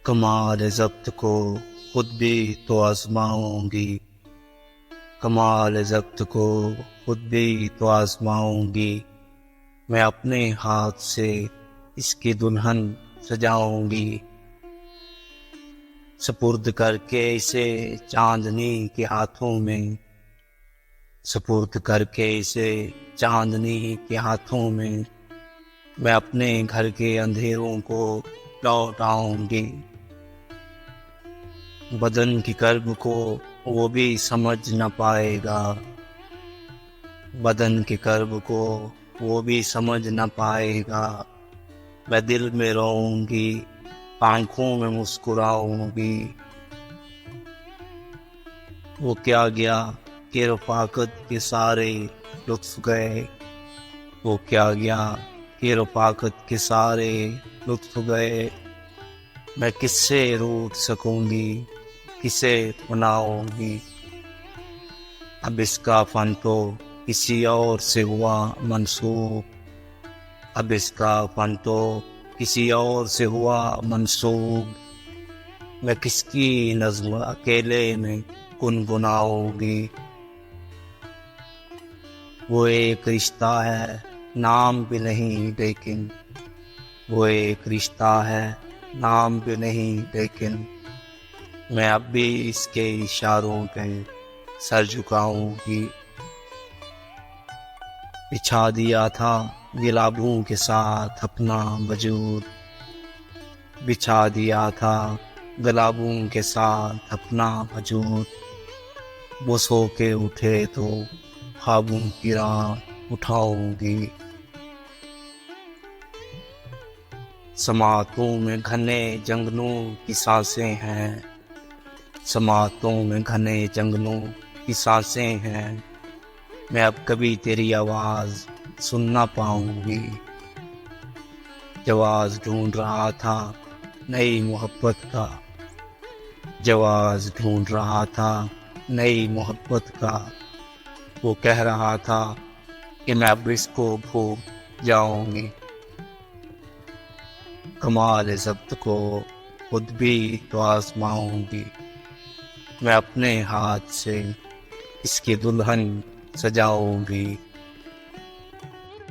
کمال ضبط کو خود بھی تو آزماؤں گی، کمال ضبط کو خود بھی تو آزماؤں گی، میں اپنے ہاتھ سے اس کی دلہن سجاؤں گی، سپرد کر کے اسے چاندنی کے ہاتھوں میں، سپرد کر کے اسے چاندنی کے ہاتھوں میں، میں اپنے گھر کے اندھیروں کو لوٹاؤں گی، بدن کی کرب کو وہ بھی سمجھ نہ پائے گا، بدن کی کرب کو وہ بھی سمجھ نہ پائے گا، میں دل میں روؤں گی، آنکھوں میں مسکراؤں گی، وہ کیا گیا کہ رفاقت کے سارے لطف گئے، وہ کیا گیا کہ رفاقت کے سارے لطف گئے، میں کس سے روٹھ سکوں گی، کسے مناؤں گی، اب اس کا فن تو کسی اور سے ہوا منسوب، اب اس کا فن تو کسی اور سے ہوا منسوب، میں کس کی نظم اکیلے میں گنگناؤں گی، وہ ایک رشتہ ہے نام بھی نہیں لیکن، وہ ایک رشتہ ہے نام بھی نہیں لیکن، میں اب بھی اس کے اشاروں پہ سر جھکاؤں گی، بچھا دیا تھا گلابوں کے ساتھ اپنا وجود، بچھا دیا تھا گلابوں کے ساتھ اپنا وجود، وہ سو کے اٹھے تو خوابوں کی راہ اٹھاؤں گی، سماعتوں میں گھنے جنگلوں کی سانسیں ہیں، سماعتوں میں گھنے جنگلوں کی سانسیں ہیں، میں اب کبھی تیری آواز سن نہ پاؤں گی، جواز ڈھونڈ رہا تھا نئی محبت کا، جواز ڈھونڈ رہا تھا نئی محبت کا، وہ کہہ رہا تھا کہ میں اب اس کو بھول جاؤں گی، کمال ضبط کو خود بھی تو آزماؤں گی، میں اپنے ہاتھ سے اس کی دلہن سجاؤں گی۔